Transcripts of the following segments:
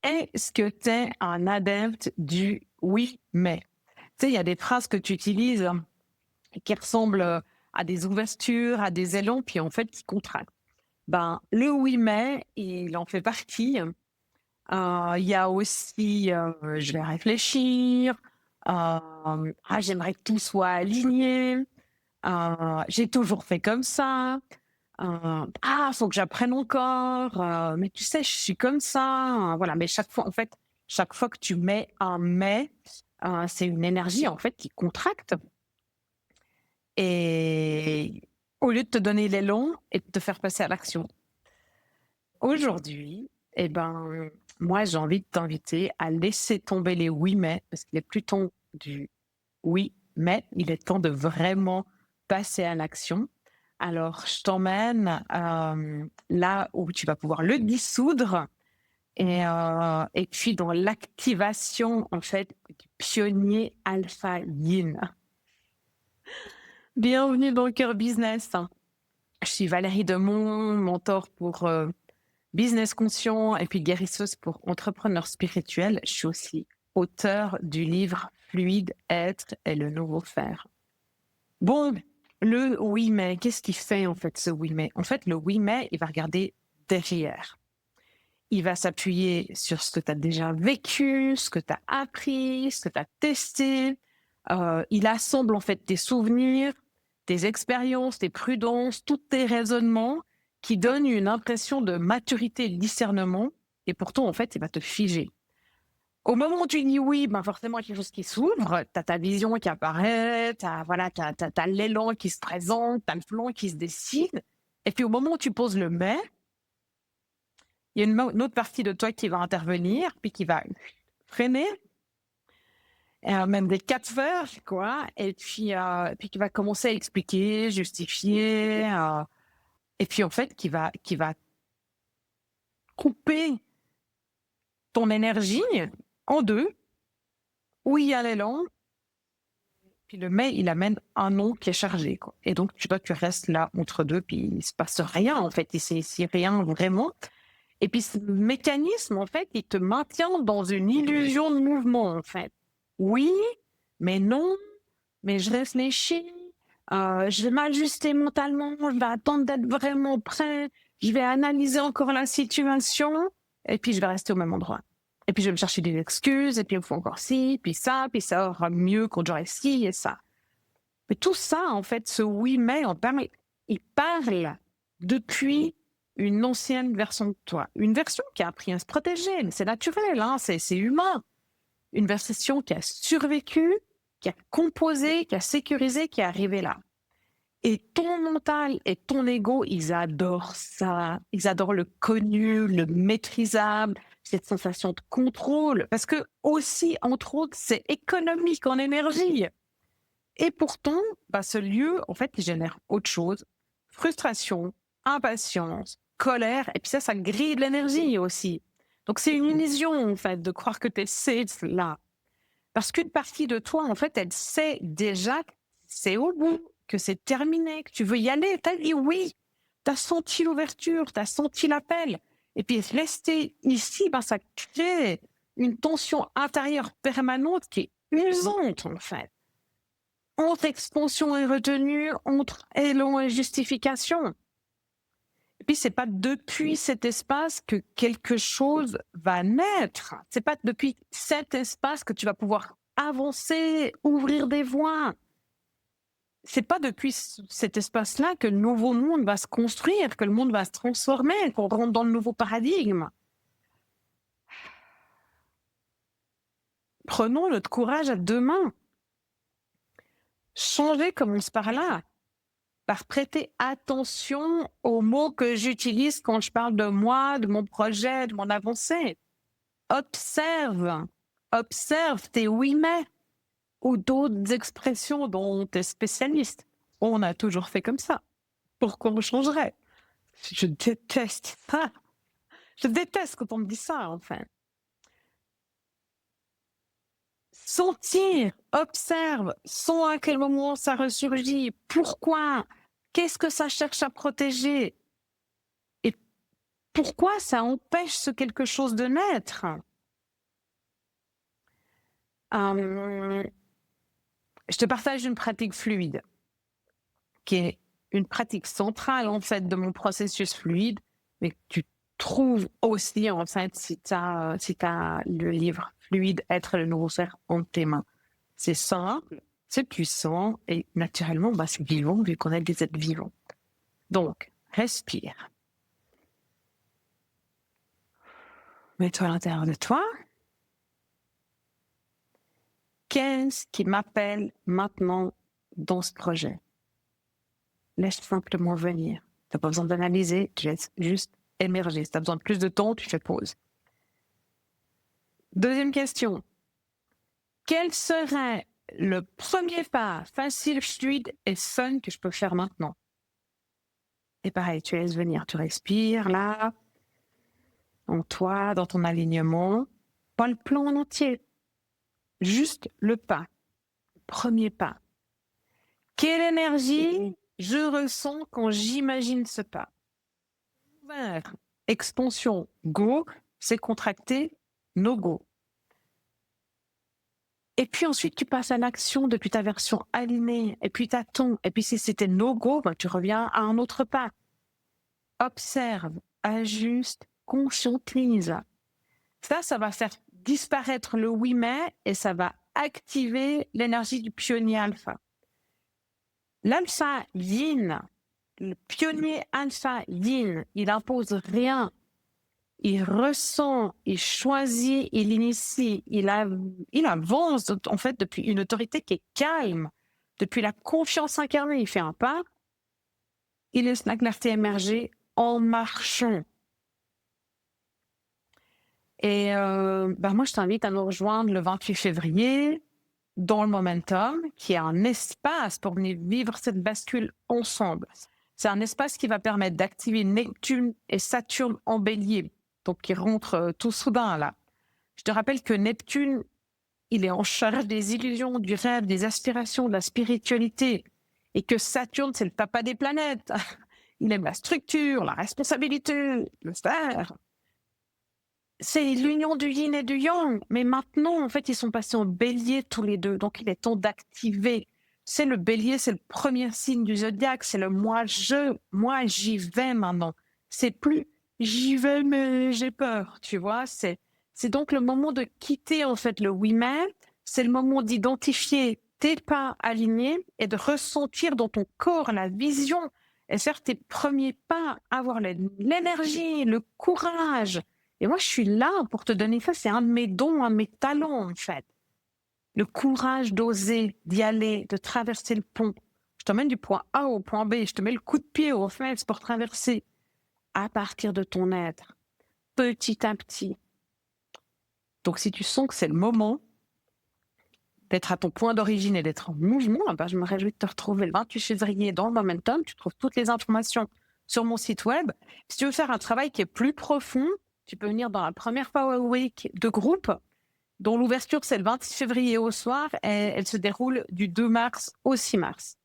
Est-ce que tu es un adepte du oui, mais? Tu sais, il y a des phrases que tu utilises qui ressemblent à des ouvertures, à des élans, puis en fait qui contractent. Ben, le oui, mais, il en fait partie. Il y a aussi je vais réfléchir, j'aimerais que tout soit aligné, j'ai toujours fait comme ça. Faut que j'apprenne encore, mais tu sais, je suis comme ça, voilà. Mais chaque fois, en fait, chaque fois que tu mets un «mais», c'est une énergie, en fait, qui contracte et au lieu de te donner l'élan et de te faire passer à l'action. Aujourd'hui, eh ben, moi, j'ai envie de t'inviter à laisser tomber les «oui, mais» parce qu'il est plus temps du «oui, mais», il est temps de vraiment passer à l'action. Alors, je t'emmène, là où tu vas pouvoir le dissoudre et puis dans l'activation, en fait, du pionnier alpha yin. Bienvenue dans le Cœur Business. Je suis Valérie Demont, mentor pour, business conscient et puis guérisseuse pour entrepreneurs spirituels. Je suis aussi auteure du livre Fluide, être et le nouveau faire. Bon, le oui mais, qu'est-ce qu'il fait en fait ce oui mais? En fait, le oui mais, il va regarder derrière. Il va s'appuyer sur ce que tu as déjà vécu, ce que tu as appris, ce que tu as testé. Il assemble en fait tes souvenirs, tes expériences, tes prudences, tous tes raisonnements qui donnent une impression de maturité et de discernement. Et pourtant, en fait, il va te figer. Au moment où tu dis oui, ben forcément, il y a quelque chose qui s'ouvre, tu as ta vision qui apparaît, t'as l'élan qui se présente, tu as le plan qui se décide. Et puis au moment où tu poses le mais, il y a une autre partie de toi qui va intervenir, puis qui va freiner, même des 4 heures, quoi, puis qui va commencer à expliquer, justifier, et puis en fait qui va couper ton énergie en deux, où il y a l'élan, puis le mais il amène un nom qui est chargé, quoi. Et donc toi tu restes là entre deux, puis il se passe rien en fait, c'est rien vraiment. Et puis ce mécanisme en fait, il te maintient dans une illusion de mouvement en fait. Oui, mais non, mais je réfléchis, je vais m'ajuster mentalement, je vais attendre d'être vraiment prêt, je vais analyser encore la situation, et puis je vais rester au même endroit. Et puis je vais me chercher des excuses, et puis il me faut encore ci, puis ça aura mieux quand j'aurai ci et ça. Mais tout ça, en fait, ce oui mais, il parle depuis une ancienne version de toi. Une version qui a appris à se protéger, mais c'est naturel, hein, c'est humain. Une version qui a survécu, qui a composé, qui a sécurisé, qui est arrivée là. Et ton mental et ton ego, ils adorent ça. Ils adorent le connu, le maîtrisable, cette sensation de contrôle. Parce que aussi, entre autres, c'est économique en énergie. Et pourtant, ce lieu, en fait, il génère autre chose. Frustration, impatience, colère. Et puis ça grille de l'énergie aussi. Donc c'est une illusion, en fait, de croire que tu es safe là. Parce qu'une partie de toi, en fait, elle sait déjà que c'est au bout, que c'est terminé, que tu veux y aller. Tu as dit oui. Tu as senti l'ouverture, tu as senti l'appel. Et puis rester ici, ça crée une tension intérieure permanente qui est usante, en fait. Entre expansion et retenue, entre élan et justification. Et puis, c'est pas depuis cet espace que quelque chose va naître. C'est pas depuis cet espace que tu vas pouvoir avancer, ouvrir des voies. C'est pas depuis cet espace-là que le nouveau monde va se construire, que le monde va se transformer, qu'on rentre dans le nouveau paradigme. Prenons notre courage à deux mains. Changer commence par là. Par prêter attention aux mots que j'utilise quand je parle de moi, de mon projet, de mon avancée. Observe, observe tes oui mais ou d'autres expressions dont tu es spécialiste. On a toujours fait comme ça. Pourquoi on changerait? Je déteste ça. Je déteste quand on me dit ça, enfin. Sentir, observe, sens à quel moment ça ressurgit, pourquoi, qu'est-ce que ça cherche à protéger, et pourquoi ça empêche ce quelque chose de naître. Je te partage une pratique fluide, qui est une pratique centrale, en fait, de mon processus fluide, mais que tu trouves aussi, en fait, si tu as le livre Fluide, être le nouveau cerf entre tes mains. C'est simple, c'est puissant, et naturellement, c'est vivant, vu qu'on est des êtres vivants. Donc, respire. Mets-toi à l'intérieur de toi. Qu'est-ce qui m'appelle maintenant dans ce projet? Laisse simplement venir. Tu n'as pas besoin d'analyser, tu laisses juste émerger. Si tu as besoin de plus de temps, tu fais pause. Deuxième question. Quel serait le premier pas facile, fluide et fun que je peux faire maintenant? Et pareil, tu laisses venir, tu respires là, en toi, dans ton alignement. Pas le plan en entier, juste le pas, le premier pas. Quelle énergie je ressens quand j'imagine ce pas? Ouvert, expansion, go, c'est contracté, no go. Et puis ensuite, tu passes à l'action depuis ta version alignée, et puis t'attends. Et puis si c'était no go, tu reviens à un autre pas. Observe, ajuste, conscientise. Ça va faire disparaître le oui mais et ça va activer l'énergie du pionnier alpha. L'alpha yin, le pionnier alpha yin, il impose rien. Il ressent, il choisit, il initie, il avance en fait depuis une autorité qui est calme, depuis la confiance incarnée. Il fait un pas, il laisse la clarté émerger en marchant. Et moi, je t'invite à nous rejoindre le 28 février dans le Momentum, qui est un espace pour venir vivre cette bascule ensemble. C'est un espace qui va permettre d'activer Neptune et Saturne en bélier, donc qui rentrent tout soudain là. Je te rappelle que Neptune, il est en charge des illusions, du rêve, des aspirations, de la spiritualité, et que Saturne, c'est le papa des planètes. Il aime la structure, la responsabilité, le faire. C'est l'union du yin et du yang, mais maintenant, en fait, ils sont passés en bélier tous les deux, donc il est temps d'activer. C'est le bélier, c'est le premier signe du zodiaque, c'est le moi j'y vais maintenant. C'est plus j'y vais mais j'ai peur, tu vois. C'est donc le moment de quitter en fait le oui mais, c'est le moment d'identifier tes pas alignés et de ressentir dans ton corps la vision et faire tes premiers pas, avoir l'énergie, le courage. Et moi, je suis là pour te donner ça. C'est un de mes dons, un de mes talents, en fait. Le courage d'oser, d'y aller, de traverser le pont. Je t'emmène du point A au point B. Je te mets le coup de pied aux fesses pour traverser à partir de ton être, petit à petit. Donc, si tu sens que c'est le moment d'être à ton point d'origine et d'être en mouvement, je me réjouis de te retrouver le 28 février dans le Momentum. Tu trouves toutes les informations sur mon site web. Si tu veux faire un travail qui est plus profond, tu peux venir dans la première Power Week de groupe, dont l'ouverture, c'est le 26 février au soir, et elle se déroule du 2 mars au 6 mars.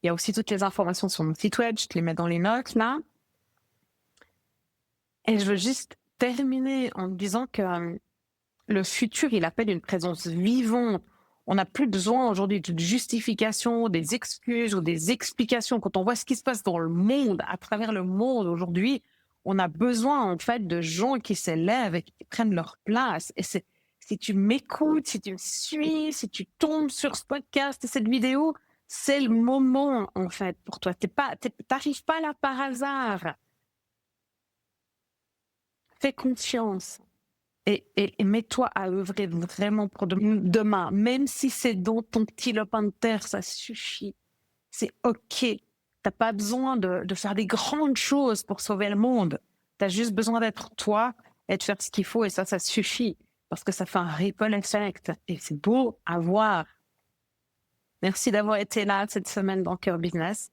Il y a aussi toutes les informations sur mon site web, je te les mets dans les notes, là. Et je veux juste terminer en te disant que le futur, il appelle une présence vivante. On n'a plus besoin aujourd'hui de justification, des excuses ou des explications. Quand on voit ce qui se passe dans le monde, à travers le monde aujourd'hui, on a besoin, en fait, de gens qui s'élèvent et qui prennent leur place. Et si tu m'écoutes, si tu me suis, si tu tombes sur ce podcast et cette vidéo, c'est le moment, en fait, pour toi. T'arrives pas là par hasard. Fais confiance. Et mets-toi à œuvrer vraiment pour demain. Même si c'est dans ton petit lopin de terre, ça suffit. C'est OK. T'as pas besoin de faire des grandes choses pour sauver le monde. Tu as juste besoin d'être toi et de faire ce qu'il faut et ça suffit parce que ça fait un ripple effect et c'est beau à voir. Merci d'avoir été là cette semaine dans Cœur Business.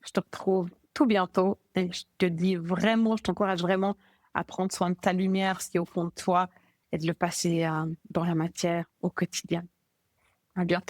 Je te retrouve tout bientôt et je te dis vraiment, je t'encourage vraiment à prendre soin de ta lumière, ce qui est au fond de toi et de le passer dans la matière au quotidien. À bientôt.